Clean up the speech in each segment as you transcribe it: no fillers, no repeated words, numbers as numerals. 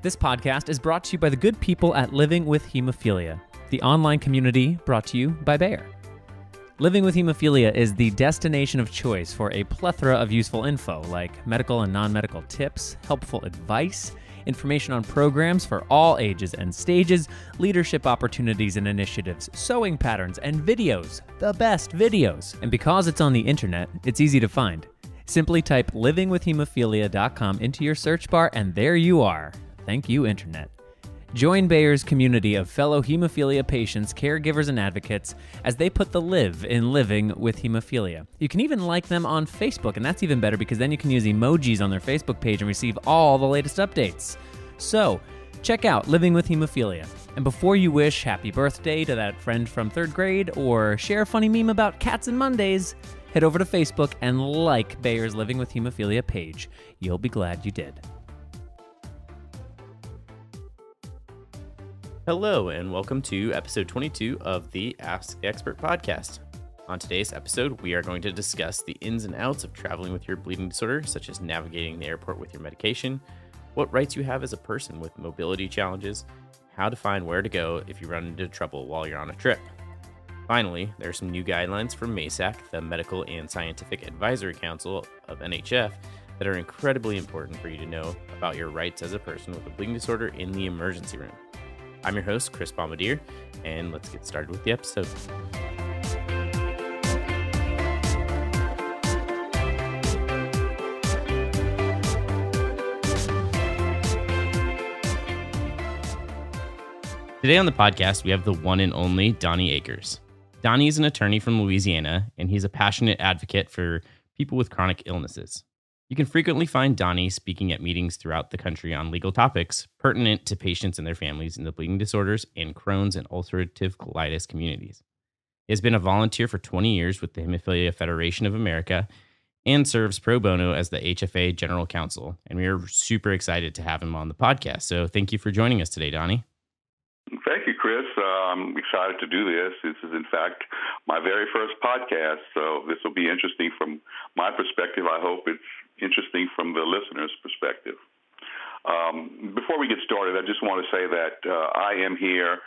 This podcast is brought to you by the good people at Living with Hemophilia, the online community brought to you by Bayer. Living with Hemophilia is the destination of choice for a plethora of useful info like medical and non-medical tips, helpful advice, information on programs for all ages and stages, leadership opportunities and initiatives, sewing patterns, and videos, the best videos. And because it's on the internet, it's easy to find. Simply type livingwithhemophilia.com into your search bar and there you are. Thank you, Internet. Join Bayer's community of fellow hemophilia patients, caregivers, and advocates as they put the live in living with hemophilia. You can even like them on Facebook, and that's even better because then you can use emojis on their Facebook page and receive all the latest updates. So, check out Living with Hemophilia. And before you wish happy birthday to that friend from third grade or share a funny meme about cats and Mondays, head over to Facebook and like Bayer's Living with Hemophilia page. You'll be glad you did. Hello, and welcome to episode 22 of the Ask the Expert podcast. On today's episode, we are going to discuss the ins and outs of traveling with your bleeding disorder, such as navigating the airport with your medication, what rights you have as a person with mobility challenges, how to find where to go if you run into trouble while you're on a trip. Finally, there are some new guidelines from MASAC, the Medical and Scientific Advisory Council of NHF, that are incredibly important for you to know about your rights as a person with a bleeding disorder in the emergency room. I'm your host, Chris Bombardier, and let's get started with the episode. Today on the podcast, we have the one and only Donnie Akers. Donnie is an attorney from Louisiana, and he's a passionate advocate for people with chronic illnesses. You can frequently find Donnie speaking at meetings throughout the country on legal topics pertinent to patients and their families in the bleeding disorders and Crohn's and ulcerative colitis communities. He has been a volunteer for 20 years with the Hemophilia Federation of America and serves pro bono as the HFA General Counsel. And we are super excited to have him on the podcast. So thank you for joining us today, Donnie. Thank you, Chris. I'm excited to do this. This is, in fact, my very first podcast, so this will be interesting from my perspective. I hope it's interesting from the listener's perspective. Before we get started, I just want to say that I am here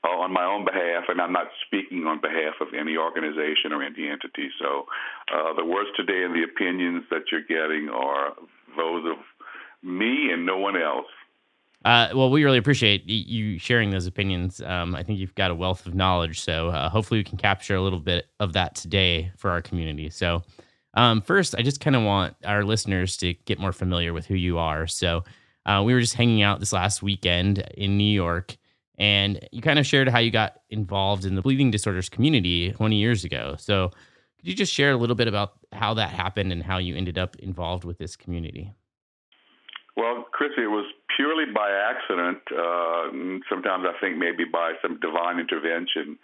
on my own behalf, and I'm not speaking on behalf of any organization or any entity. So the words today and the opinions that you're getting are those of me and no one else. Well, we really appreciate you sharing those opinions. I think you've got a wealth of knowledge, so hopefully we can capture a little bit of that today for our community. So first, I just kind of want our listeners to get more familiar with who you are. So we were just hanging out this last weekend in New York, and you kind of shared how you got involved in the bleeding disorders community 20 years ago. So could you just share a little bit about how that happened and how you ended up involved with this community? Well, Chris, it was purely by accident. Sometimes I think maybe by some divine intervention.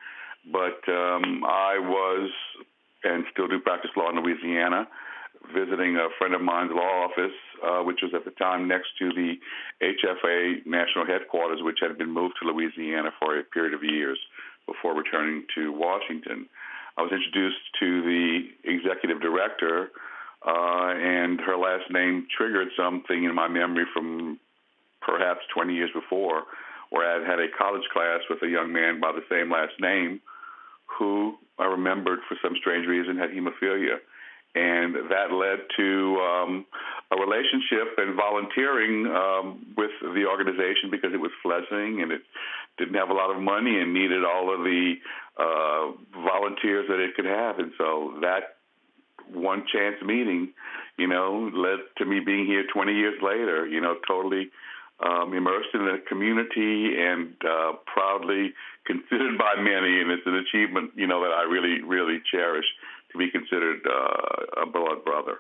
But I was, and still do practice law in Louisiana, visiting a friend of mine's law office, which was at the time next to the HFA national headquarters, which had been moved to Louisiana for a period of years before returning to Washington. I was introduced to the executive director, and her last name triggered something in my memory from perhaps 20 years before, where I had a college class with a young man by the same last name who I remembered for some strange reason had hemophilia. And that led to a relationship and volunteering with the organization because it was fledgling and it didn't have a lot of money and needed all of the volunteers that it could have. And so that one chance meeting, led to me being here 20 years later, totally immersed in the community and proudly considered by many, and it's an achievement, that I really, really cherish, to be considered a blood brother.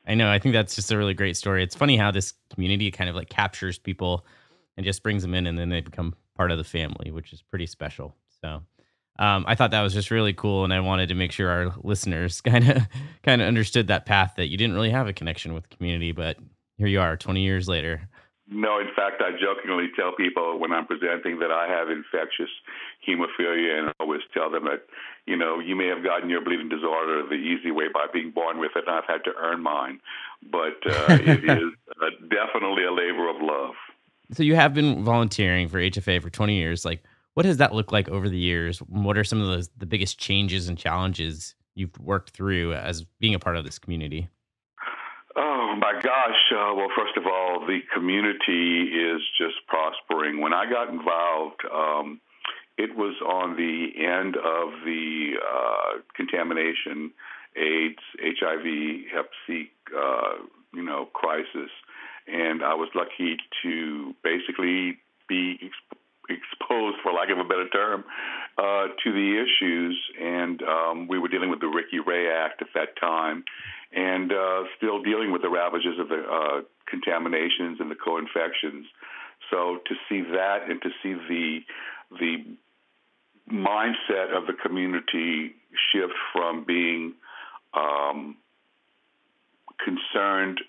I know. I think that's just a really great story. It's funny how this community kind of like captures people and just brings them in, and then they become part of the family, which is pretty special. So I thought that was just really cool, and I wanted to make sure our listeners kind of understood that path, that you didn't really have a connection with the community, but here you are 20 years later. No, in fact, I jokingly tell people when I'm presenting that I have infectious hemophilia, and I always tell them that, you may have gotten your bleeding disorder the easy way by being born with it, and I've had to earn mine. But it is definitely a labor of love. So you have been volunteering for HFA for 20 years. Like, what does that look like over the years? What are some of the biggest changes and challenges you've worked through as being a part of this community? Oh my gosh. Well, first of all, the community is just prospering. When I got involved, it was on the end of the contamination, AIDS, HIV, Hep C, crisis, and I was lucky to basically be exposed, for lack of a better term, to the issues. And we were dealing with the Ricky Ray Act at that time, and still dealing with the ravages of the contaminations and the co-infections. So to see that and to see the mindset of the community shift from being concerned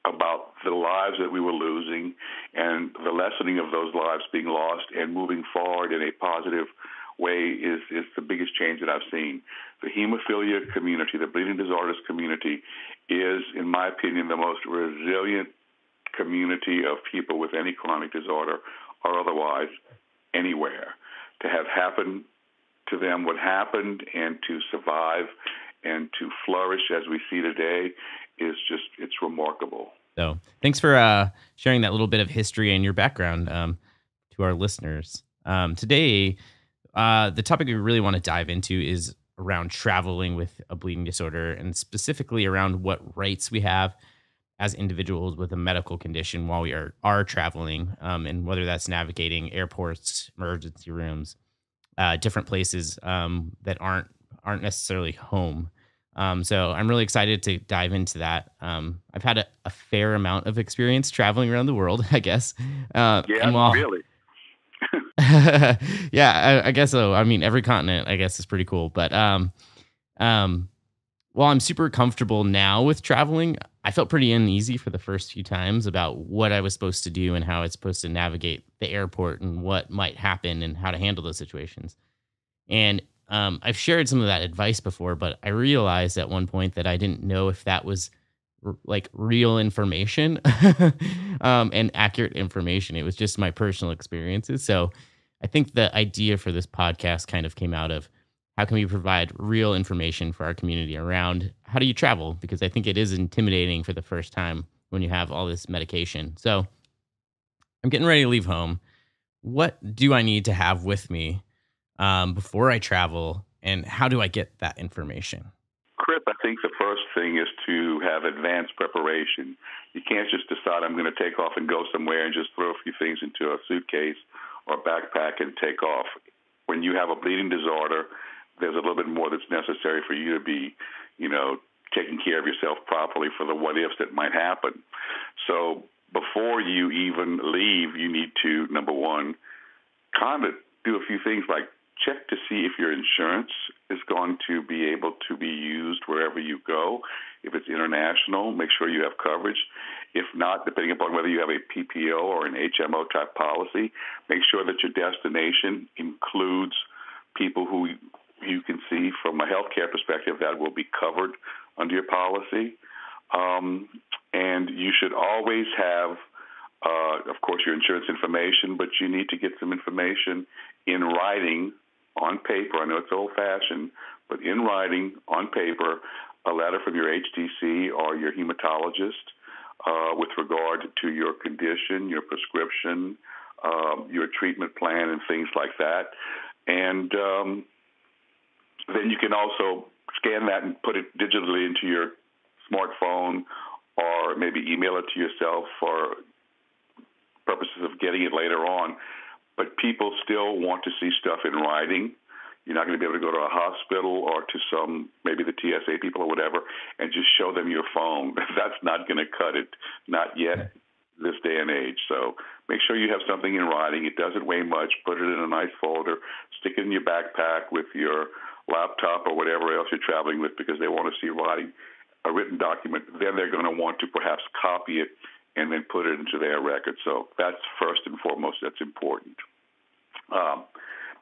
about the lives that we were losing and the lessening of those lives being lost and moving forward in a positive way is the biggest change that I've seen. The hemophilia community, the bleeding disorders community, is, in my opinion, the most resilient community of people with any chronic disorder or otherwise anywhere. To have happened to them what happened and to survive and to flourish as we see today is just, it's remarkable. So thanks for sharing that little bit of history and your background to our listeners. Today, the topic we really want to dive into is around traveling with a bleeding disorder, and specifically around what rights we have as individuals with a medical condition while we are traveling, and whether that's navigating airports, emergency rooms, different places that aren't necessarily home. So I'm really excited to dive into that. I've had a fair amount of experience traveling around the world, I guess. Really? Yeah, I guess so. I mean, every continent, I guess, is pretty cool. But while I'm super comfortable now with traveling, I felt pretty uneasy for the first few times about what I was supposed to do and how I was supposed to navigate the airport and what might happen and how to handle those situations. And I've shared some of that advice before, but I realized at one point that I didn't know if that was like real information and accurate information. It was just my personal experiences. So I think the idea for this podcast kind of came out of how can we provide real information for our community around how do you travel? Because I think it is intimidating for the first time when you have all this medication. So I'm getting ready to leave home. What do I need to have with me before I travel, and how do I get that information? Chris, I think the first thing is to have advanced preparation. You can't just decide I'm going to take off and go somewhere and just throw a few things into a suitcase or backpack and take off. When you have a bleeding disorder, there's a little bit more that's necessary for you to be, taking care of yourself properly for the what-ifs that might happen. So before you even leave, you need to, number one, kind of do a few things like check to see if your insurance is going to be able to be used wherever you go. If it's international, make sure you have coverage. If not, depending upon whether you have a PPO or an HMO type policy, make sure that your destination includes people who you can see from a healthcare perspective that will be covered under your policy. And you should always have, of course, your insurance information, but you need to get some information in writing on paper. I know it's old-fashioned, but in writing on paper, a letter from your HTC or your hematologist with regard to your condition, your prescription, your treatment plan, and things like that. And then you can also scan that and put it digitally into your smartphone or maybe email it to yourself for purposes of getting it later on. But people still want to see stuff in writing. You're not going to be able to go to a hospital or to maybe the TSA people or whatever, and just show them your phone. That's not going to cut it, not yet this day and age. So make sure you have something in writing. It doesn't weigh much. Put it in a nice folder. Stick it in your backpack with your laptop or whatever else you're traveling with, because they want to see a written document. Then they're going to want to perhaps copy it and then put it into their record. So that's first and foremost, that's important.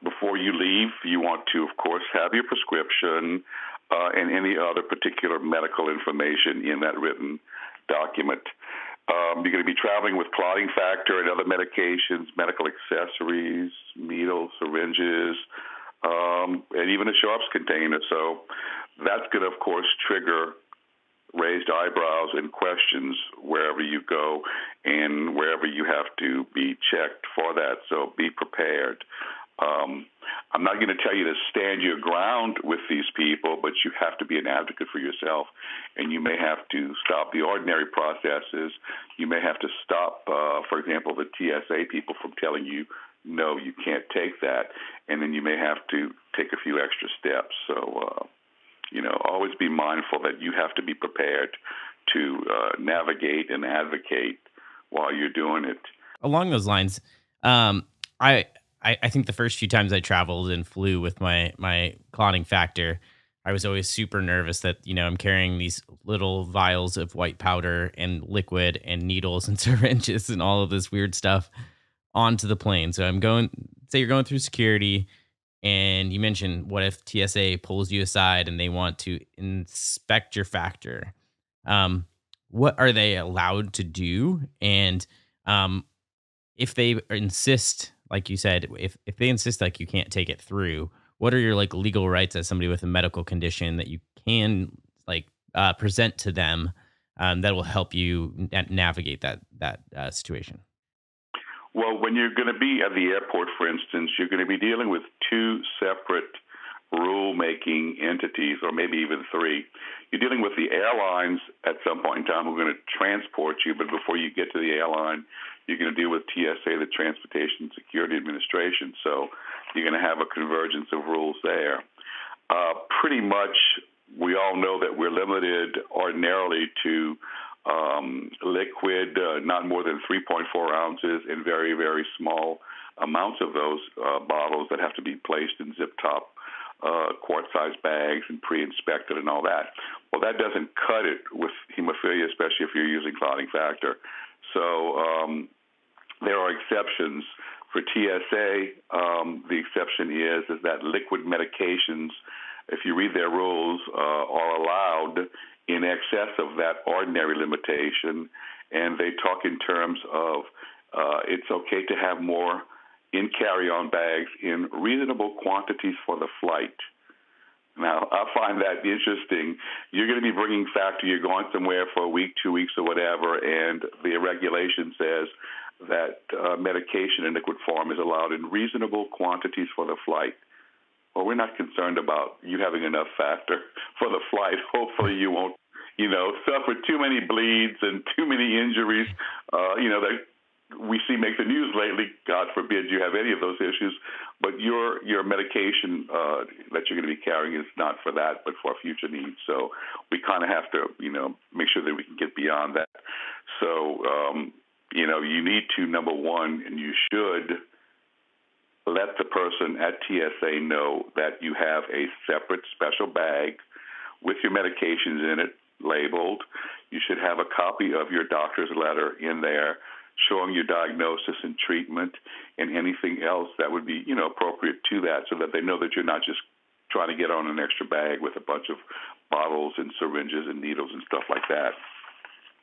Before you leave, you want to, of course, have your prescription and any other particular medical information in that written document. You're going to be traveling with clotting factor and other medications, medical accessories, needles, syringes, and even a sharps container. So that's going to, of course, trigger raised eyebrows and questions wherever you go and wherever you have to be checked for that. So be prepared. I'm not going to tell you to stand your ground with these people, but you have to be an advocate for yourself, and you may have to stop the ordinary processes. You may have to stop, for example, the TSA people from telling you, no, you can't take that, and then you may have to take a few extra steps. So, always be mindful that you have to be prepared to navigate and advocate while you're doing it. Along those lines, I think the first few times I traveled and flew with my clotting factor, I was always super nervous that, I'm carrying these little vials of white powder and liquid and needles and syringes and all of this weird stuff onto the plane. So say you're going through security, and you mentioned, what if TSA pulls you aside and they want to inspect your factor? What are they allowed to do? And if they insist, like you said, if they insist like you can't take it through, what are your legal rights as somebody with a medical condition that you can present to them that will help you navigate that situation? Well, when you're going to be at the airport, for instance, you're going to be dealing with two separate rule-making entities, or maybe even three. You're dealing with the airlines at some point in time who are going to transport you, but before you get to the airline, you're going to deal with TSA, the Transportation Security Administration. So you're going to have a convergence of rules there. Pretty much, we all know that we're limited ordinarily to liquid, not more than 3.4 ounces, in very, very small amounts of those bottles that have to be placed in zip-top quart-sized bags and pre-inspected and all that. Well, that doesn't cut it with hemophilia, especially if you're using clotting factor. So there are exceptions. For TSA, the exception is that liquid medications, if you read their rules, are allowed in excess of that ordinary limitation, and they talk in terms of it's okay to have more in carry-on bags in reasonable quantities for the flight. Now, I find that interesting. You're going to be bringing factor, you're going somewhere for a week, 2 weeks, or whatever, and the regulation says that medication in liquid form is allowed in reasonable quantities for the flight. Well, we're not concerned about you having enough factor for the flight. Hopefully you won't, suffer too many bleeds and too many injuries, that we see make the news lately. God forbid you have any of those issues. But your medication that you're going to be carrying is not for that, but for future needs. So we kind of have to, make sure that we can get beyond that. So, you need to, number one, and you should let the person at TSA know that you have a separate special bag with your medications in it, labeled. You should have a copy of your doctor's letter in there showing your diagnosis and treatment and anything else that would be, appropriate to that, so that they know that you're not just trying to get on an extra bag with a bunch of bottles and syringes and needles and stuff like that.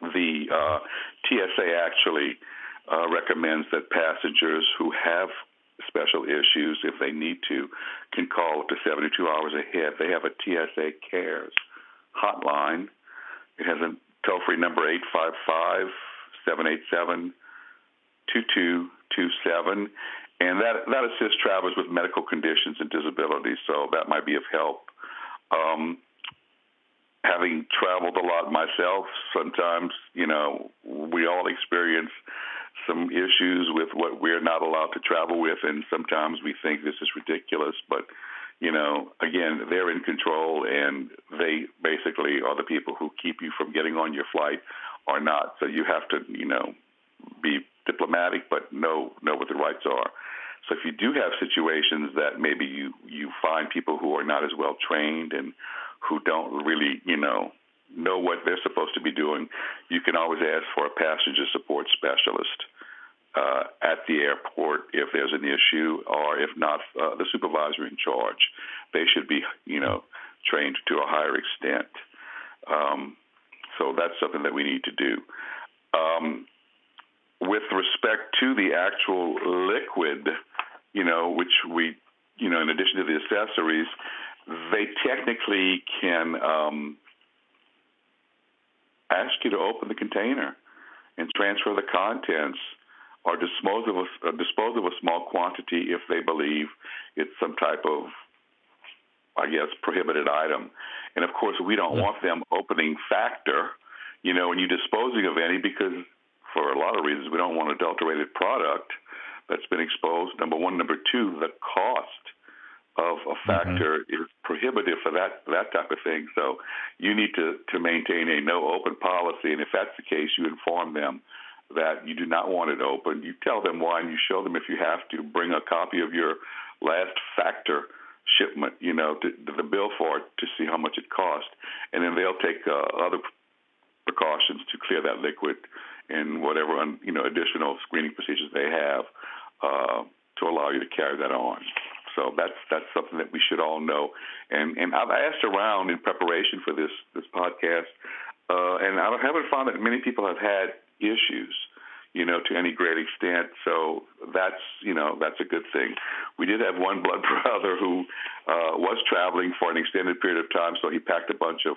The TSA actually recommends that passengers who have special issues, if they need to, can call up to 72 hours ahead. They have a TSA Cares hotline. It has a toll-free number, 855-787-2227, and that assists travelers with medical conditions and disabilities, so that might be of help. Having traveled a lot myself, sometimes, we all experience some issues with what we're not allowed to travel with, and sometimes we think this is ridiculous, but, again, they're in control, and they basically are the people who keep you from getting on your flight or not. So you have to, be diplomatic, but know what the rights are. So if you do have situations that maybe you find people who are not as well trained and who don't really, know what they're supposed to be doing, you can always ask for a passenger support specialist at the airport if there's an issue, or if not, the supervisor in charge. They should be, trained to a higher extent. So that's something that we need to do. with respect to the actual liquid, which we, in addition to the accessories, they technically can ask you to open the container and transfer the contents or dispose of a small quantity if they believe it's some type of, prohibited item. And, of course, we don't want them opening factor, and you disposing of any because for a lot of reasons we don't want adulterated product that's been exposed, number one. Number two, the cost of a factor is prohibitive for that type of thing. So you need to maintain a no-open policy, and if that's the case, you inform them that you do not want it open. You tell them why, and you show them if you have to. Bring a copy of your last factor shipment, the bill for it to see how much it cost, and then they'll take other precautions to clear that liquid and whatever additional screening procedures they have to allow you to carry that on. So that's something that we should all know. And I've asked around in preparation for this podcast, and I haven't found that many people have had issues, to any great extent. So that's a good thing. We did have one blood brother who was traveling for an extended period of time, so he packed a bunch of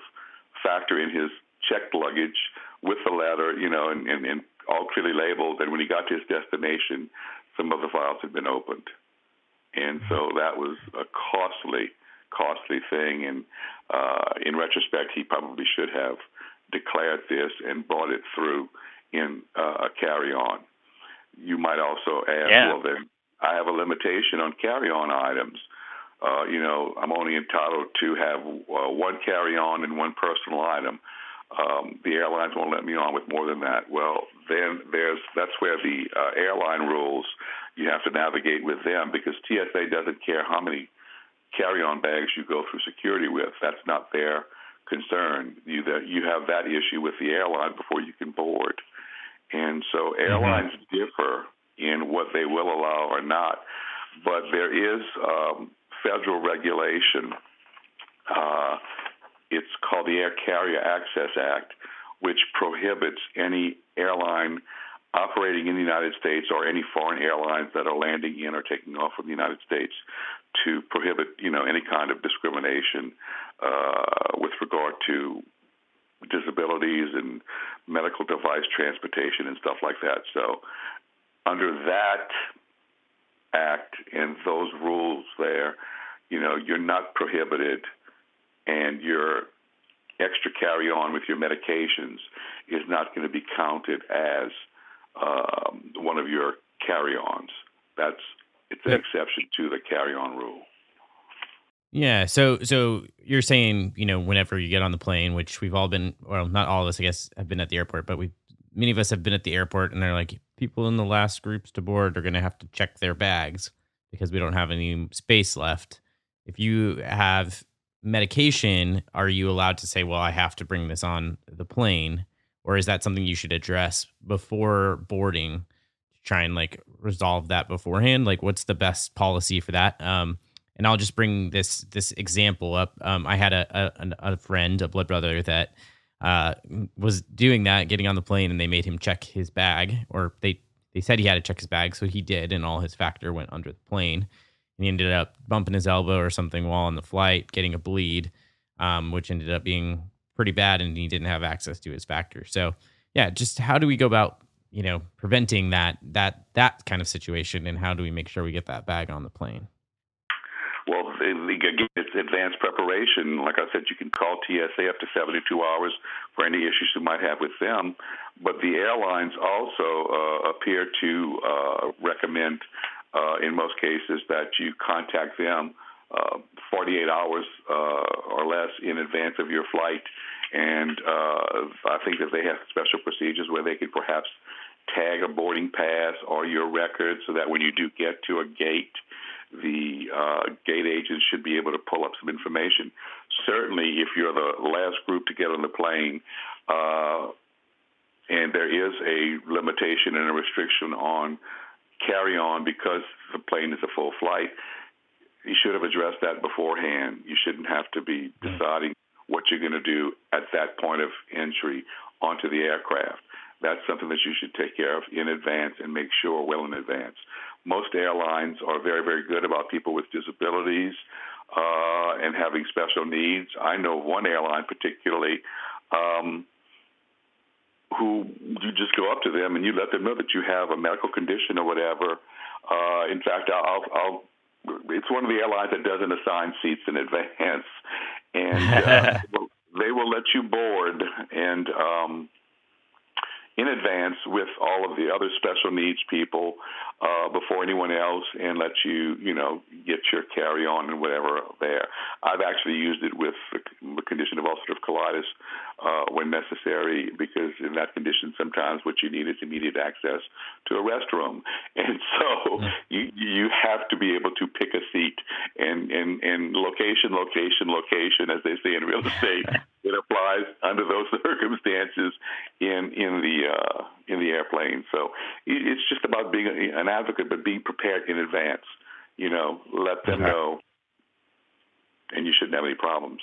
factor in his checked luggage with the letter, and all clearly labeled. And when he got to his destination, some of the files had been opened. And so that was a costly thing. And in retrospect, he probably should have declared this and brought it through in a carry-on. You might also ask, well, then I have a limitation on carry-on items. I'm only entitled to have one carry-on and one personal item. The airlines won't let me on with more than that. Well, then that's where the airline rules, you have to navigate with them, because TSA doesn't care how many carry-on bags you go through security with. That's not their concern. You have that issue with the airline before you can board. And so airlines differ in what they will allow or not. But there is federal regulation. It's called the Air Carrier Access Act, which prohibits any airline operating in the United States or any foreign airlines that are landing in or taking off from the United States to prohibit, any kind of discrimination with regard to disabilities and medical device transportation and stuff like that. So under that act and those rules there, you're not prohibited, and your extra carry-on with your medications is not going to be counted as one of your carry-ons. It's an exception to the carry-on rule. Yeah. So you're saying, whenever you get on the plane, which we've all been, well, not all of us, I guess, have been at the airport, but many of us have been at the airport, and they're like, people in the last groups to board are going to have to check their bags because we don't have any space left. If you have medication, are you allowed to say, well, I have to bring this on the plane? Or is that something you should address before boarding to try and resolve that beforehand? What's the best policy for that? And I'll just bring this example up. I had a friend, a blood brother, that was doing that, getting on the plane, and they made him check his bag, or they said he had to check his bag, so he did, and all his factor went under the plane. And he ended up bumping his elbow or something while on the flight, getting a bleed, which ended up being pretty bad, and he didn't have access to his factor. So, yeah, just how do we go about, preventing that kind of situation, and how do we make sure we get that bag on the plane? Well, again, it's advanced preparation. Like I said, you can call TSA up to 72 hours for any issues you might have with them. But the airlines also appear to recommend, in most cases, that you contact them 48 hours or less in advance of your flight. And I think that they have special procedures where they could perhaps tag a boarding pass or your record so that when you do get to a gate, the gate agents should be able to pull up some information. Certainly, if you're the last group to get on the plane, and there is a limitation and a restriction on carry-on because the plane is a full flight, you should have addressed that beforehand. You shouldn't have to be deciding what you're going to do at that point of entry onto the aircraft. that's something that you should take care of in advance and make sure well in advance. Most airlines are very, very good about people with disabilities and having special needs. I know one airline particularly who you just go up to them and you let them know that you have a medical condition or whatever. In fact, it's one of the airlines that doesn't assign seats in advance, and they will let you board and in advance with all of the other special needs people before anyone else, and let you, get your carry-on and whatever there. I've actually used it with the condition of ulcerative colitis when necessary, because in that condition, sometimes what you need is immediate access to a restroom, and so you have to be able to pick a seat and location, as they say in real estate. It applies under those circumstances in the airplane. So it's just about being an advocate, but being prepared in advance. Let them know, and you shouldn't have any problems.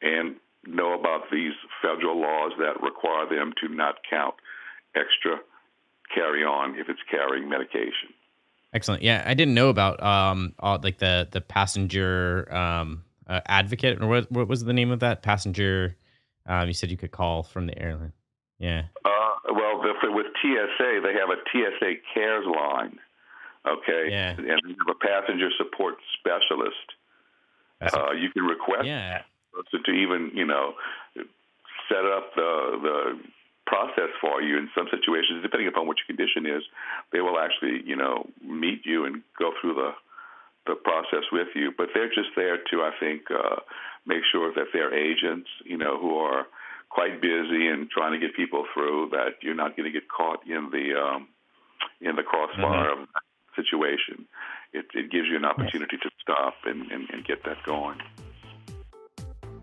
And know about these federal laws that require them to not count extra carry-on if it's carrying medication. Excellent. Yeah, I didn't know about like the passenger advocate, or what was the name of that passenger? You said you could call from the airline. Yeah. Well, with TSA, they have a TSA Cares Line. Okay. Yeah. And they have a passenger support specialist. You can request to even set up the process for you. In some situations, depending upon what your condition is, they will actually meet you and go through the process with you. But they're just there to, I think, make sure that their agents, who are quite busy and trying to get people through, that you're not going to get caught in the crossfire of that situation. It gives you an opportunity to stop and get that going.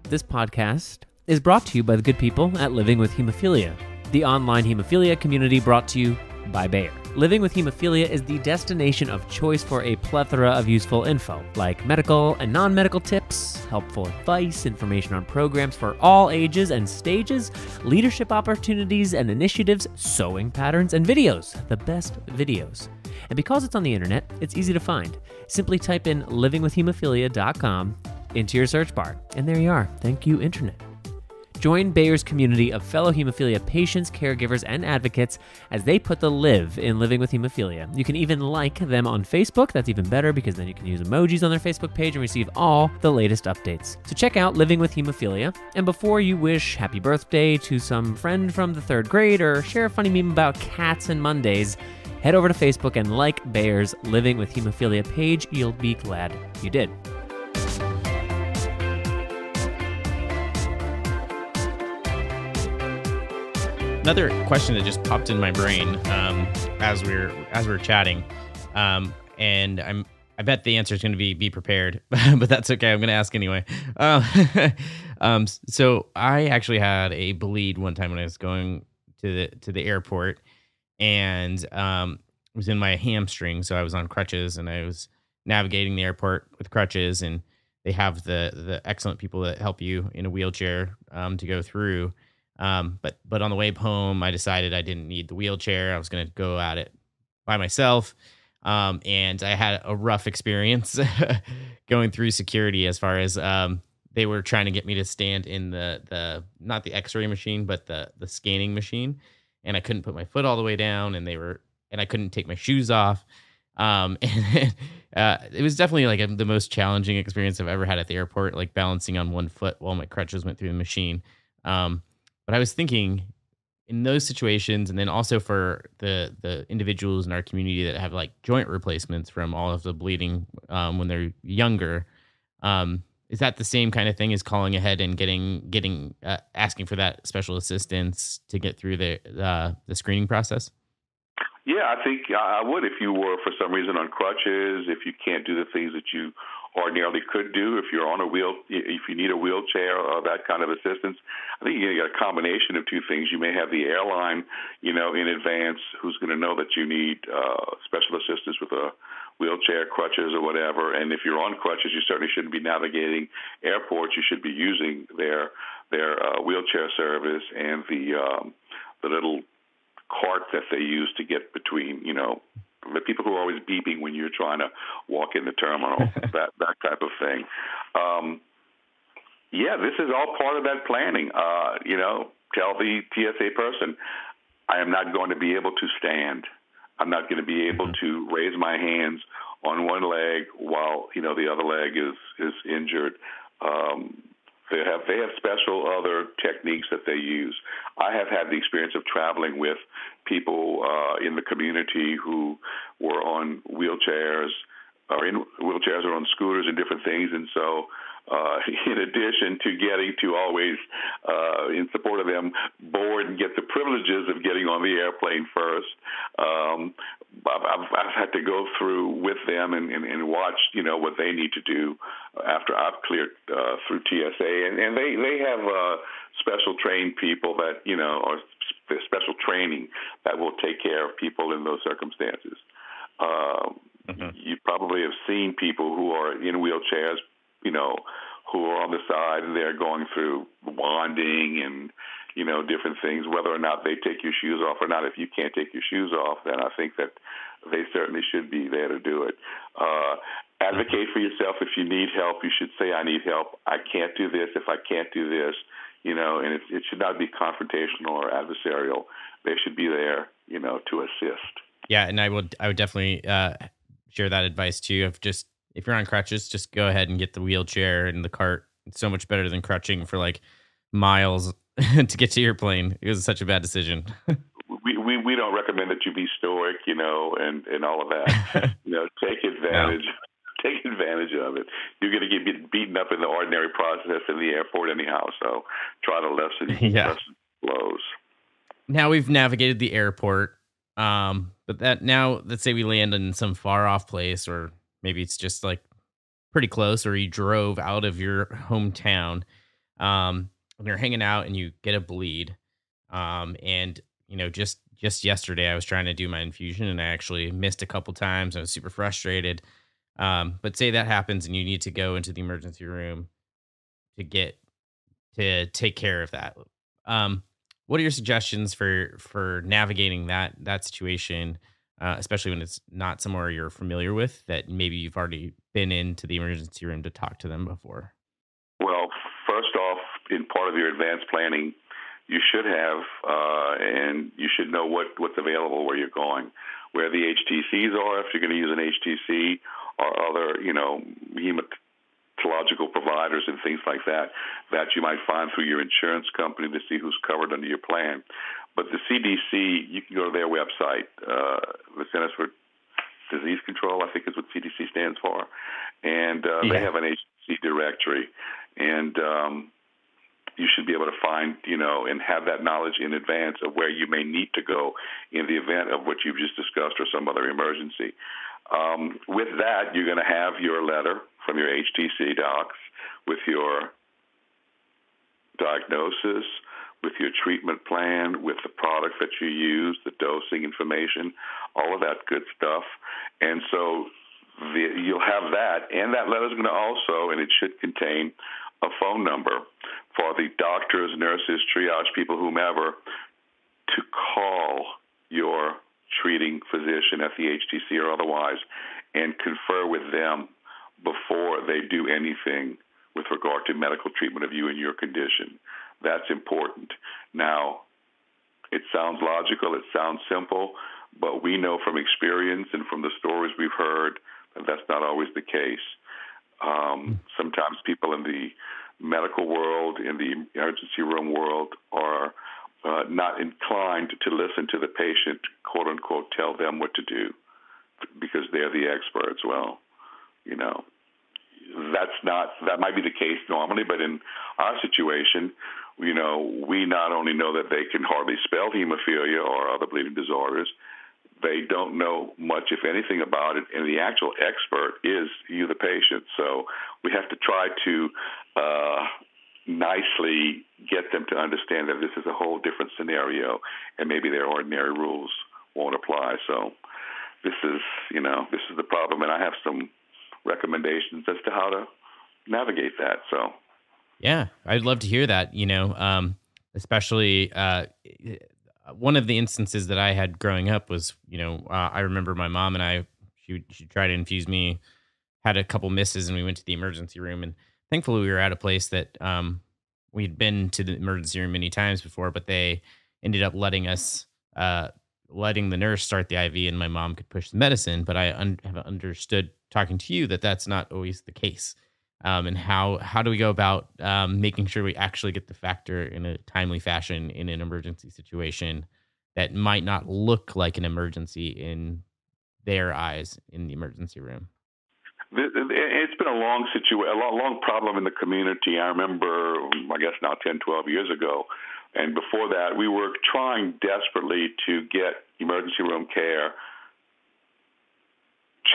This podcast is brought to you by the good people at Living with Hemophilia, the online hemophilia community brought to you by Bayer. Living with Hemophilia is the destination of choice for a plethora of useful info, like medical and non-medical tips, helpful advice, information on programs for all ages and stages, leadership opportunities and initiatives, sewing patterns, and videos, the best videos. And because it's on the internet, it's easy to find. Simply type in livingwithhemophilia.com into your search bar, and there you are. Thank you, Internet. Join Bayer's community of fellow hemophilia patients, caregivers, and advocates as they put the live in Living with Hemophilia. You can even like them on Facebook. That's even better, because then you can use emojis on their Facebook page and receive all the latest updates. So check out Living with Hemophilia, and before you wish happy birthday to some friend from the 3rd grade or share a funny meme about cats and Mondays, head over to Facebook and like Bayer's Living with Hemophilia page. You'll be glad you did. Another question that just popped in my brain as we're chatting, and I bet the answer is going to be prepared, but that's okay. I'm going to ask anyway. So I actually had a bleed one time when I was going to the airport, and it was in my hamstring. So I was on crutches, and I was navigating the airport with crutches, and they have the excellent people that help you in a wheelchair to go through. But on the way home, I decided I didn't need the wheelchair. I was going to go at it by myself. And I had a rough experience going through security, as far as they were trying to get me to stand in the not the x-ray machine, but the scanning machine. And I couldn't put my foot all the way down, and I couldn't take my shoes off. And it was definitely like the most challenging experience I've ever had at the airport, like balancing on one foot while my crutches went through the machine. But I was thinking, in those situations, and then also for the individuals in our community that have like joint replacements from all of the bleeding when they're younger, is that the same kind of thing as calling ahead and getting asking for that special assistance to get through the screening process? Yeah, I think I would, if you were for some reason on crutches, if you can't do the things that you ordinarily could do, if you're on if you need a wheelchair or that kind of assistance. I think you get a combination of two things. You may have the airline, in advance, who's going to know that you need special assistance with a wheelchair, crutches, or whatever. And if you're on crutches, you certainly shouldn't be navigating airports. You should be using their wheelchair service and the little cart that they use to get between, the people who are always beeping when you're trying to walk in the terminal, that type of thing. This is all part of that planning. Tell the TSA person, I am not going to be able to stand. I'm not going to be able to raise my hands on one leg while, the other leg is injured. They have special other techniques that they use. I have had the experience of traveling with people in the community who were on wheelchairs or in wheelchairs or on scooters and different things. And so in addition to getting to always, in support of them, board and get the privileges of getting on the airplane first, I've had to go through with them and watch, what they need to do after I've cleared through TSA. And they have special trained people that, or special training that will take care of people in those circumstances. You probably have seen people who are in wheelchairs, who are on the side and they're going through bonding and, different things, whether or not they take your shoes off or not. If you can't take your shoes off, then I think that they certainly should be there to do it. Advocate for yourself. If you need help, you should say, I need help. I can't do this. If I can't do this, and it should not be confrontational or adversarial. They should be there, to assist. Yeah. And I would definitely share that advice too. If you're on crutches, just go ahead and get the wheelchair and the cart. It's so much better than crutching for like miles to get to your plane. It was such a bad decision. We don't recommend that you be stoic, and all of that. Take advantage. No. Take advantage of it. You're going to get beaten up in the ordinary process in the airport anyhow. So try to lessen blows. Now we've navigated the airport, but that now let's say we land in some far off place, or maybe it's just like pretty close, or you drove out of your hometown, and you're hanging out and you get a bleed. And just yesterday I was trying to do my infusion and I actually missed a couple times. I was super frustrated. But say that happens and you need to go into the emergency room to take care of that. What are your suggestions for navigating that situation? Especially when it's not somewhere you're familiar with, that maybe you've already been into the emergency room to talk to them before? Well, first off, in part of your advanced planning, you should have, and you should know what's available where you're going, where the HTCs are, if you're going to use an HTC, or other, hematological providers and things like that you might find through your insurance company to see who's covered under your plan. But the CDC, you can go to their website, the Centers for Disease Control, I think is what CDC stands for, and they have an HTC directory, and you should be able to find, and have that knowledge in advance of where you may need to go in the event of what you've just discussed or some other emergency. With that, you're going to have your letter from your HTC docs with your diagnosis, with your treatment plan, with the product that you use, the dosing information, all of that good stuff. And so you'll have that, and that letter's going to also, and it should contain a phone number for the doctors, nurses, triage people, whomever, to call your treating physician at the HTC or otherwise and confer with them before they do anything with regard to medical treatment of you and your condition. That's important. Now, it sounds logical, it sounds simple, but we know from experience and from the stories we've heard that that's not always the case. Sometimes people in the medical world, in the emergency room world, are not inclined to listen to the patient, quote unquote, tell them what to do because they're the experts. Well, that might be the case normally, but in our situation, we not only know that they can hardly spell hemophilia or other bleeding disorders, they don't know much, if anything, about it, and the actual expert is you, the patient. So we have to try to nicely get them to understand that this is a whole different scenario, and maybe their ordinary rules won't apply. So this is the problem, and I have some recommendations as to how to navigate that. So, yeah, I'd love to hear that. Especially one of the instances that I had growing up was, I remember my mom and I, she tried to infuse me, had a couple misses, and we went to the emergency room. And thankfully, we were at a place that we'd been to the emergency room many times before, but they ended up letting us, letting the nurse start the IV, and my mom could push the medicine. But I have understood talking to you that that's not always the case. And how do we go about making sure we actually get the factor in a timely fashion in an emergency situation that might not look like an emergency in their eyes in the emergency room? It's been a long problem in the community. I remember, I guess now 10, 12 years ago, and before that, we were trying desperately to get emergency room care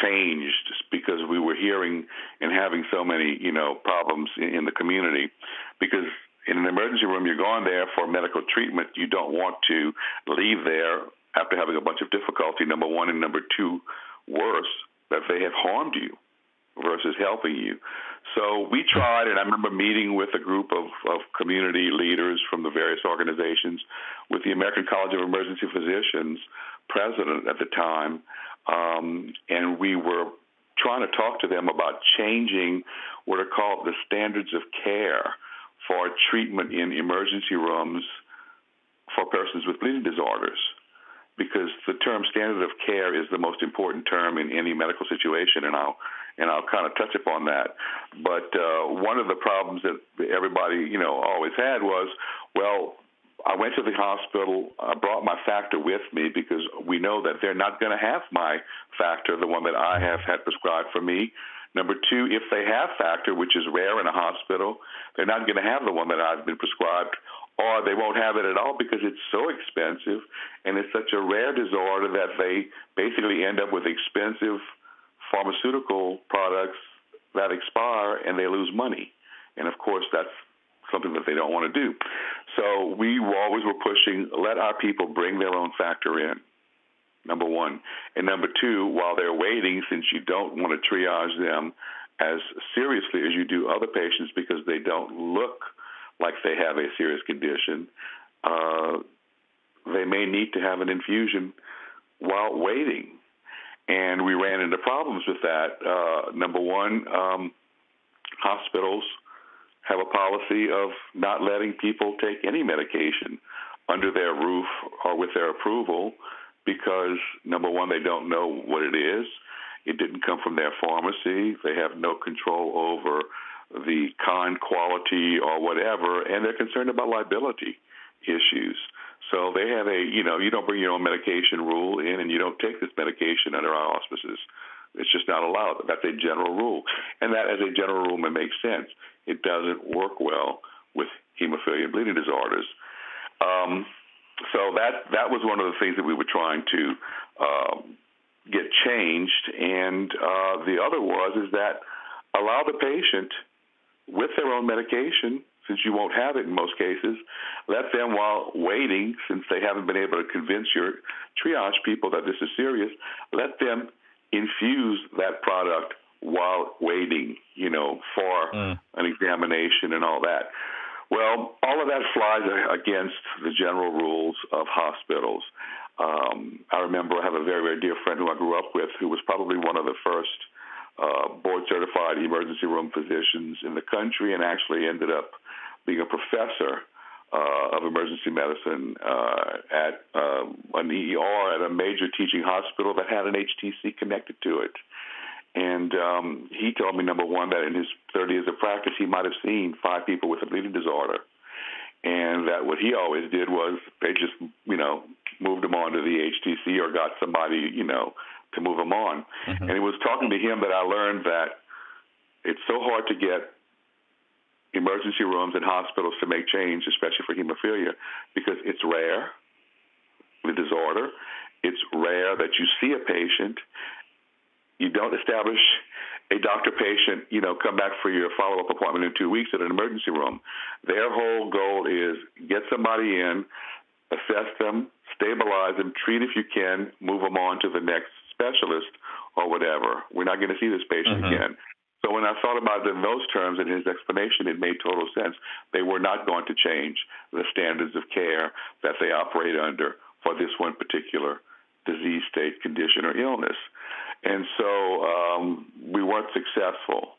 changed because we were hearing and having so many, problems in the community. Because in an emergency room, you're going there for medical treatment. You don't want to leave there after having a bunch of difficulty, number one, and number two, worse, that they have harmed you versus helping you. So we tried, and I remember meeting with a group of community leaders from the various organizations, with the American College of Emergency Physicians president at the time, and we were trying to talk to them about changing what are called the standards of care for treatment in emergency rooms for persons with bleeding disorders, because the term standard of care is the most important term in any medical situation, and I'll kind of touch upon that. But one of the problems that everybody, always had was, well, I went to the hospital, I brought my factor with me because we know that they're not going to have my factor, the one that I have had prescribed for me. Number two, if they have factor, which is rare in a hospital, they're not going to have the one that I've been prescribed, or they won't have it at all because it's so expensive and it's such a rare disorder that they basically end up with expensive pharmaceutical products that expire and they lose money. And of course, that's something that they don't want to do. So we always were pushing, let our people bring their own factor in, number one. And number two, while they're waiting, since you don't want to triage them as seriously as you do other patients because they don't look like they have a serious condition, they may need to have an infusion while waiting. And we ran into problems with that. Number one, hospitals have a policy of not letting people take any medication under their roof or with their approval because, number one, they don't know what it is. It didn't come from their pharmacy. They have no control over the kind, quality, or whatever, and they're concerned about liability issues. So they have you don't bring your own medication rule in, and you don't take this medication under our auspices. It's just not allowed. That's a general rule. And that, as a general rule, may make sense. It doesn't work well with hemophilia and bleeding disorders. So that was one of the things that we were trying to get changed. And the other is that allow the patient with their own medication, since you won't have it in most cases, let them, while waiting, since they haven't been able to convince your triage people that this is serious, let them infuse that product while waiting, for an examination and all that. Well, all of that flies against the general rules of hospitals. I remember I have a very, very dear friend who I grew up with who was probably one of the first board-certified emergency room physicians in the country and actually ended up being a professor of emergency medicine at an ER at a major teaching hospital that had an HTC connected to it. And he told me, number one, that in his 30 years of practice, he might have seen 5 people with a bleeding disorder. And that what he always did was they just, moved them on to the HTC or got somebody, to move them on. Mm-hmm. And it was talking to him that I learned that it's so hard to get emergency rooms and hospitals to make change, especially for hemophilia, because it's rare, the disorder. It's rare that you see a patient. You don't establish a doctor-patient, come back for your follow-up appointment in 2 weeks at an emergency room. Their whole goal is get somebody in, assess them, stabilize them, treat if you can, move them on to the next specialist or whatever. We're not going to see this patient again. So when I thought about it in those terms and his explanation, it made total sense. They were not going to change the standards of care that they operate under for this one particular disease state, condition, or illness. And so we weren't successful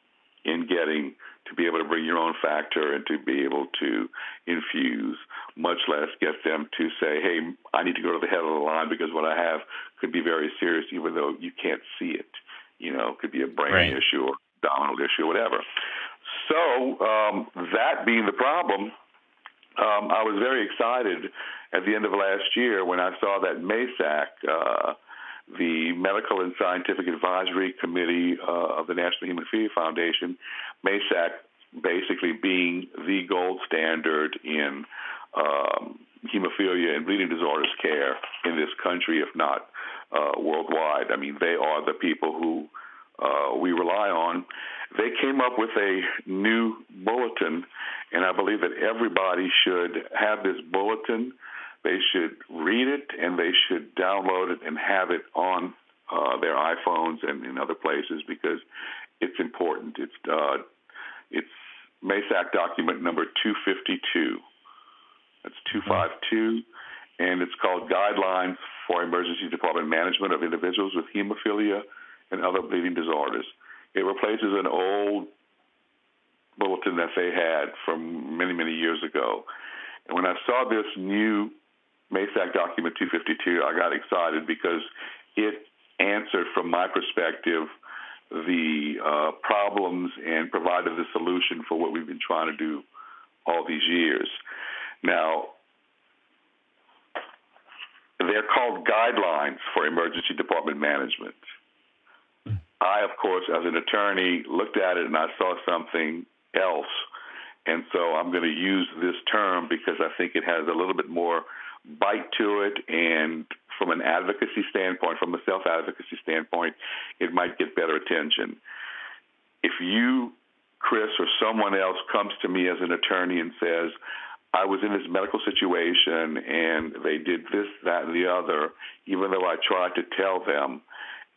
in getting to be able to bring your own factor and to be able to infuse, much less get them to say, hey, I need to go to the head of the line because what I have could be very serious, even though you can't see it. It could be a brain issue or abdominal issue or whatever. So that being the problem, I was very excited at the end of last year when I saw that MASAC, the Medical and Scientific Advisory Committee of the National Hemophilia Foundation, MASAC basically being the gold standard in hemophilia and bleeding disorders care in this country, if not worldwide. I mean, they are the people who we rely on. They came up with a new bulletin, and I believe that everybody should have this bulletin. They should read it, and they should download it and have it on their iPhones and in other places because it's important. It's MASAC document number 252. That's 252, and it's called Guidelines for Emergency Department Management of Individuals with Hemophilia and Other Bleeding Disorders. It replaces an old bulletin that they had from many, many years ago. And when I saw this new MASAC document 252, I got excited because it answered, from my perspective, the problems and provided the solution for what we've been trying to do all these years. Now, they're called Guidelines for Emergency Department Management. I, of course, as an attorney, looked at it and I saw something else. And so I'm going to use this term because I think it has a little bit more bite to it, and from an advocacy standpoint, from a self-advocacy standpoint, it might get better attention. If you, Chris, or someone else comes to me as an attorney and says, I was in this medical situation and they did this, that, and the other, even though I tried to tell them,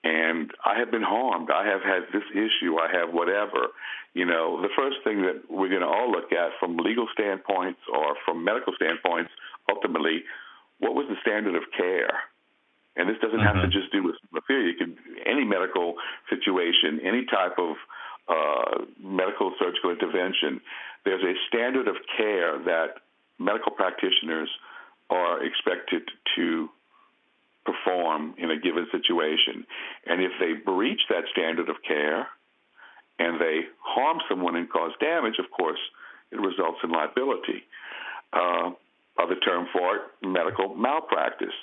and I have been harmed, I have had this issue, I have whatever, the first thing that we're going to all look at from legal standpoints or from medical standpoints, ultimately, what was the standard of care? And this doesn't have to just do with hemophilia. Any medical situation, any type of medical surgical intervention, there's a standard of care that medical practitioners are expected to perform in a given situation. And if they breach that standard of care and they harm someone and cause damage, of course, it results in liability. Other term for it, medical malpractice.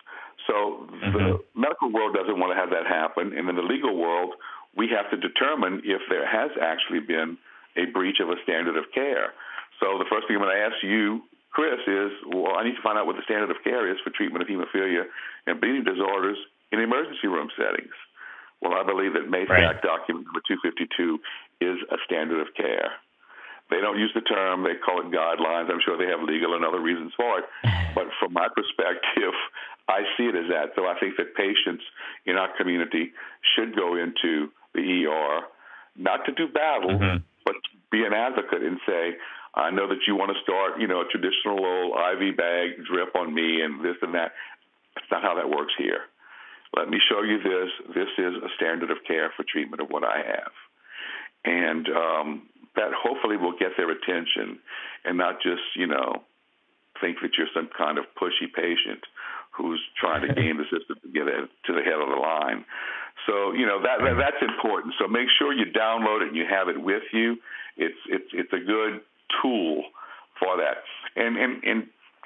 So the medical world doesn't want to have that happen. And in the legal world, we have to determine if there has actually been a breach of a standard of care. So the first thing I'm going to ask you, Chris, is, I need to find out what the standard of care is for treatment of hemophilia and bleeding disorders in emergency room settings. Well, I believe that MASAC document number 252 is a standard of care. They don't use the term. They call it guidelines. I'm sure they have legal and other reasons for it. But from my perspective, I see it as that. So I think that patients in our community should go into the ER, not to do battle, but to be an advocate and say, I know that you want to start, a traditional old IV bag drip on me and this and that. That's not how that works here. Let me show you this. This is a standard of care for treatment of what I have. And that hopefully will get their attention and not just, think that you're some kind of pushy patient who's trying to game the system to get to the head of the line. So, that's important. So make sure you download it and you have it with you. It's a good tool for that. And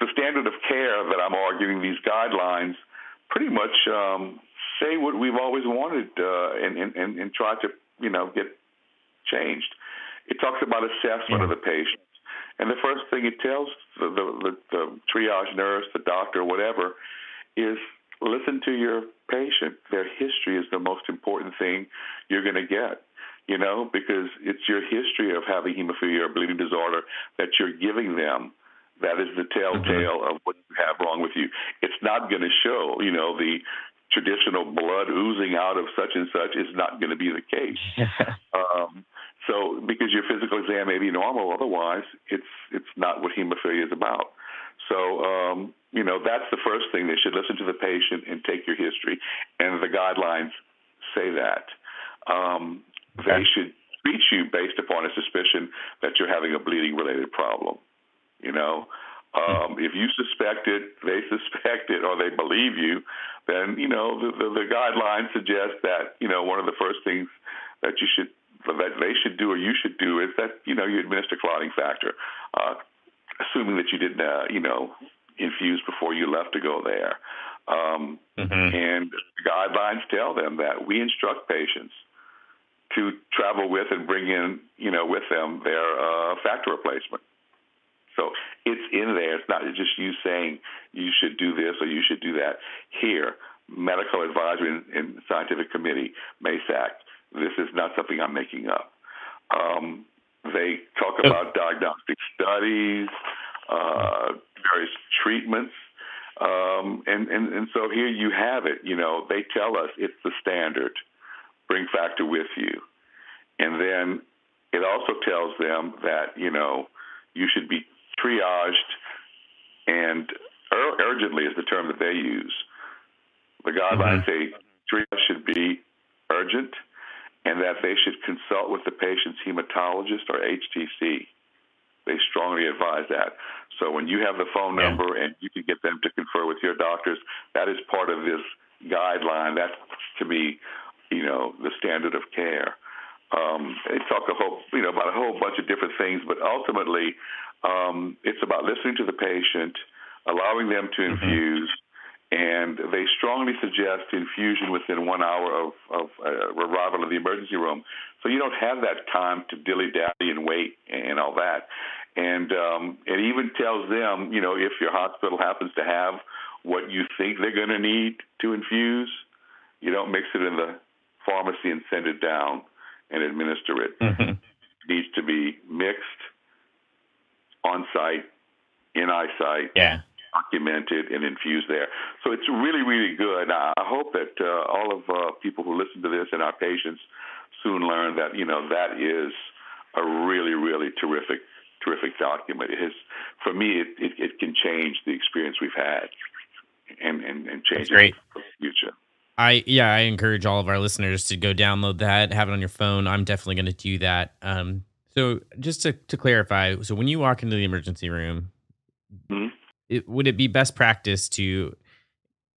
the standard of care that I'm arguing, these guidelines, pretty much say what we've always wanted and try to, get changed. It talks about assessment of the patient. And the first thing it tells the triage nurse, the doctor, whatever, is listen to your patient. Their history is the most important thing you're going to get, because it's your history of having hemophilia or bleeding disorder that you're giving them. That is the telltale of what you have wrong with you. It's not going to show, the traditional blood oozing out of such and such is not going to be the case. So because your physical exam may be normal, otherwise it's not what hemophilia is about. So, that's the first thing. They should listen to the patient and take your history. And the guidelines say that. They should treat you based upon a suspicion that you're having a bleeding-related problem. If you suspect it, they suspect it, or they believe you, then, the guidelines suggest that, one of the first things that they should do or you should do is that, you administer clotting factor, assuming that you didn't, infuse before you left to go there. And the guidelines tell them that we instruct patients to travel with and bring in, with them their factor replacement. So it's in there. It's not just you saying you should do this or you should do that. Here, Medical Advisory and Scientific Committee, MASAC, this is not something I'm making up. They talk about diagnostic studies, various treatments, and so here you have it. They tell us it's the standard. Bring factor with you. And then it also tells them that, you should be triaged, and urgently is the term that they use. The guidelines say triage should be urgent, and that they should consult with the patient's hematologist or HTC. They strongly advise that. So when you have the phone number and you can get them to confer with your doctors, that is part of this guideline. That's, to me, the standard of care. They talk about a whole bunch of different things, but ultimately it's about listening to the patient, allowing them to infuse, and they strongly suggest infusion within 1 hour of arrival in the emergency room. So you don't have that time to dilly-dally and wait and all that. And it even tells them, if your hospital happens to have what you think they're going to need to infuse, you don't mix it in the pharmacy and send it down and administer it. It needs to be mixed, on-site, in eyesight, documented, and infused there. So it's really, really good. I hope that all of people who listen to this and our patients soon learn that, that is a really, really terrific document. For me, it can change the experience we've had and change it for the future. I encourage all of our listeners to go download that, have it on your phone. I'm definitely going to do that. So just to clarify, so when you walk into the emergency room, would it be best practice to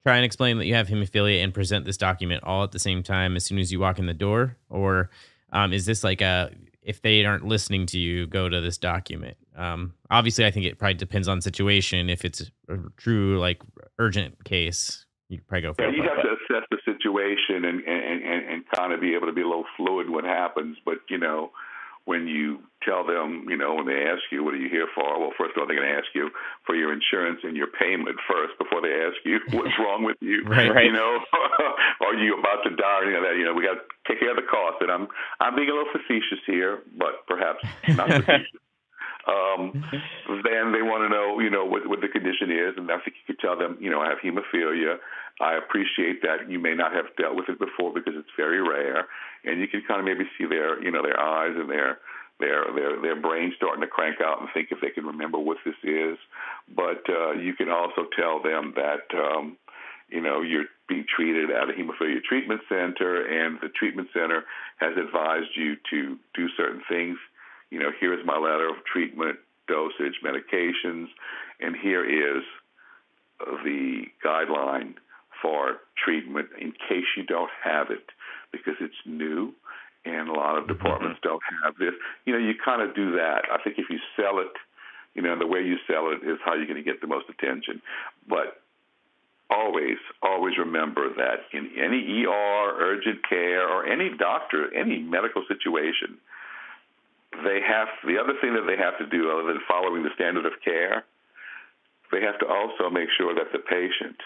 try and explain that you have hemophilia and present this document all at the same time as soon as you walk in the door? Or is this like if they aren't listening to you, go to this document? Obviously, I think it probably depends on situation. If it's a true, urgent case, you could probably go for it. You have to assess the situation and kind of be able to be a little fluid when it happens. But, when you tell them, when they ask you, what are you here for? Well, first of all, they're going to ask you for your insurance and your payment first before they ask you what's wrong with you. Right. Are you about to die? That, we got to take care of the cost. And I'm being a little facetious here, but perhaps not facetious. Then they want to know, what the condition is. And I think you could tell them, I have hemophilia. I appreciate that you may not have dealt with it before because it's very rare. And you can kind of maybe see their eyes and their brain starting to crank out and think if they can remember what this is. But you can also tell them that, you're being treated at a hemophilia treatment center, and the treatment center has advised you to do certain things. Here's my letter of treatment, dosage, medications, and here is the guideline for treatment in case you don't have it, because it's new and a lot of departments don't have this. You kind of do that. I think if you sell it, the way you sell it is how you're going to get the most attention. But always remember that in any ER, urgent care, or any doctor, any medical situation, the other thing that they have to do, other than following the standard of care, they have to also make sure that the patient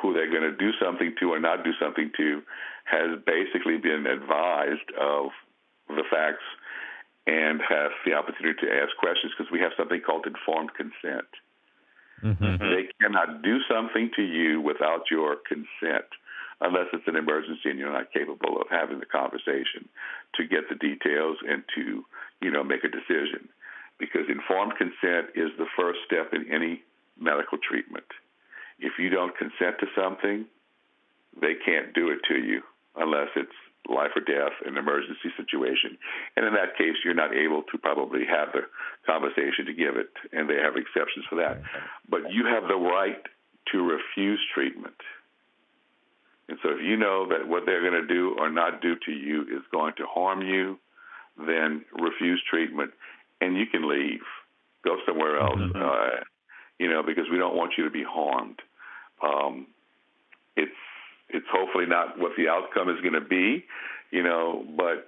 who they're going to do something to or not do something to has basically been advised of the facts and has the opportunity to ask questions, because we have something called informed consent. They cannot do something to you without your consent, unless it's an emergency and you're not capable of having the conversation to get the details and to, make a decision. Because informed consent is the first step in any medical treatment. If you don't consent to something, they can't do it to you unless it's life or death, an emergency situation. And in that case, you're not able to probably have the conversation to give it, and they have exceptions for that. But you have the right to refuse treatment. And so if you know that what they're going to do or not do to you is going to harm you, then refuse treatment, and you can leave. Go somewhere else, because we don't want you to be harmed. It's hopefully not what the outcome is going to be, but,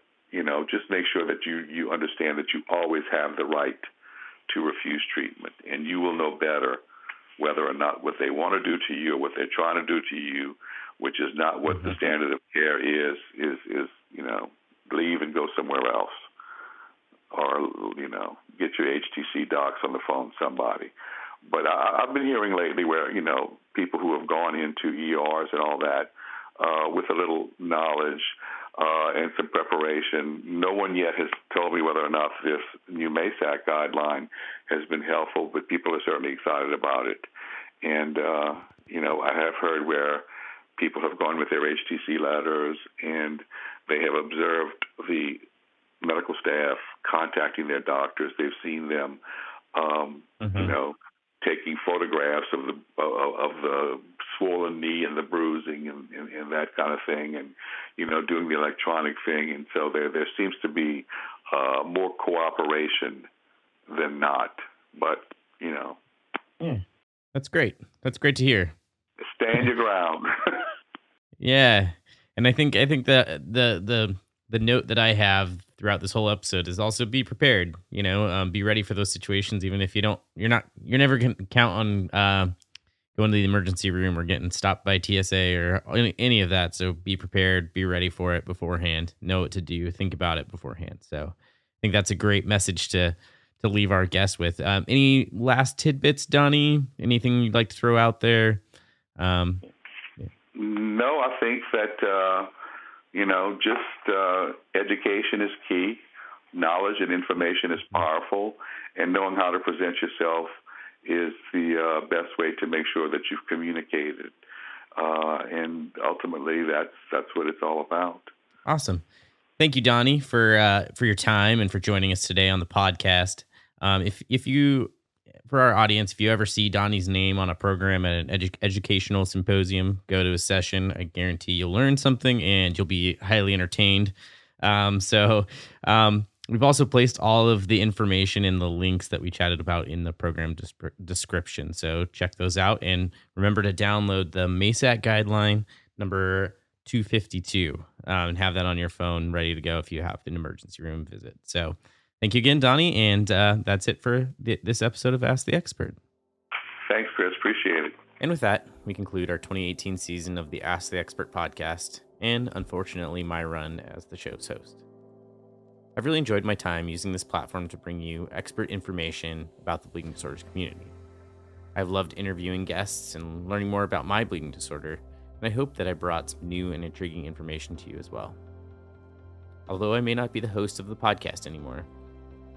just make sure that you understand that you always have the right to refuse treatment, and you will know better whether or not what they want to do to you or what they're trying to do to you, which is not what the standard of care is, leave and go somewhere else, or, get your HTC docs on the phone, somebody. But I've been hearing lately where, people who have gone into ERs and all that with a little knowledge and some preparation. No one yet has told me whether or not this new MASAC guideline has been helpful, but people are certainly excited about it. And, I have heard where people have gone with their HTC letters and they have observed the medical staff contacting their doctors. They've seen them, taking photographs of the swollen knee and the bruising and that kind of thing, and doing the electronic thing. And so there seems to be more cooperation than not. But that's great. That's great to hear. Stand your ground. Yeah, and I think that the note that I have throughout this whole episode is also be prepared. Be ready for those situations, even if you're never going to count on going to the emergency room or getting stopped by TSA or any of that. So be prepared, be ready for it beforehand, know what to do, think about it beforehand. So I think that's a great message to leave our guests with. Any last tidbits, Donnie? Anything you'd like to throw out there? No, I think that, education is key. Knowledge and information is powerful, and knowing how to present yourself is the best way to make sure that you've communicated. And ultimately, that's what it's all about. Awesome. Thank you, Donnie, for your time and for joining us today on the podcast. If you, for our audience, if you ever see Donnie's name on a program at an educational symposium, go to a session. I guarantee you'll learn something and you'll be highly entertained. We've also placed all of the information in the links that we chatted about in the program description. So check those out, and remember to download the MASAC guideline number 252 and have that on your phone ready to go if you have an emergency room visit. So thank you again, Donnie, and that's it for this episode of Ask the Expert. Thanks, Chris. Appreciate it. And with that, we conclude our 2018 season of the Ask the Expert podcast, and unfortunately, my run as the show's host. I've really enjoyed my time using this platform to bring you expert information about the bleeding disorders community. I've loved interviewing guests and learning more about my bleeding disorder, and I hope that I brought some new and intriguing information to you as well. Although I may not be the host of the podcast anymore,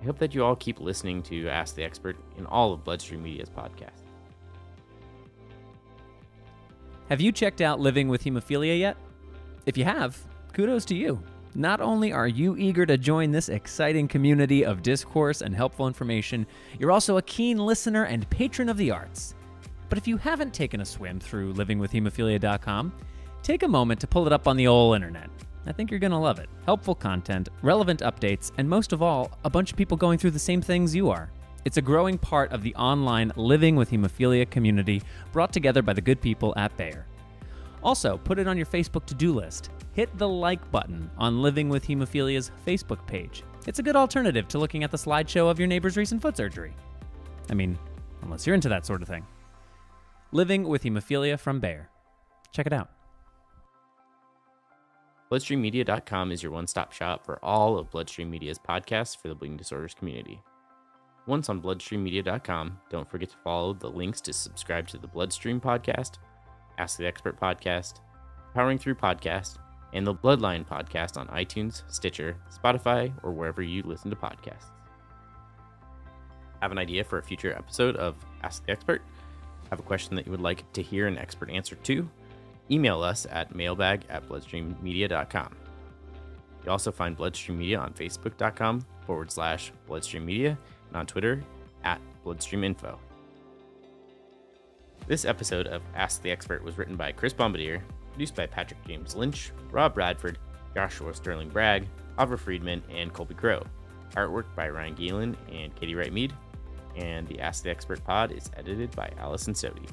I hope that you all keep listening to Ask the Expert in all of Bloodstream Media's podcasts. Have you checked out Living with Hemophilia yet? If you have, kudos to you. Not only are you eager to join this exciting community of discourse and helpful information, you're also a keen listener and patron of the arts. But if you haven't taken a swim through livingwithhemophilia.com, take a moment to pull it up on the old internet. I think you're going to love it. Helpful content, relevant updates, and most of all, a bunch of people going through the same things you are. It's a growing part of the online Living with Hemophilia community brought together by the good people at Bayer. Also, put it on your Facebook to-do list. Hit the like button on Living with Hemophilia's Facebook page. It's a good alternative to looking at the slideshow of your neighbor's recent foot surgery. I mean, unless you're into that sort of thing. Living with Hemophilia from Bayer. Check it out. BloodstreamMedia.com is your one-stop shop for all of Bloodstream Media's podcasts for the bleeding disorders community. Once on BloodstreamMedia.com, don't forget to follow the links to subscribe to the Bloodstream podcast, Ask the Expert podcast, Powering Through podcast, and the Bloodline podcast on iTunes, Stitcher, Spotify, or wherever you listen to podcasts. Have an idea for a future episode of Ask the Expert? Have a question that you would like to hear an expert answer to? Email us at mailbag@bloodstreammedia.com. You'll also find Bloodstream Media on facebook.com/Bloodstream Media and on Twitter @BloodstreamInfo. This episode of Ask the Expert was written by Chris Bombardier, produced by Patrick James Lynch, Rob Bradford, Joshua Sterling Bragg, Avra Friedman, and Colby Crow. Artwork by Ryan Galen and Katie Wright Mead. And the Ask the Expert pod is edited by Allison Sodi.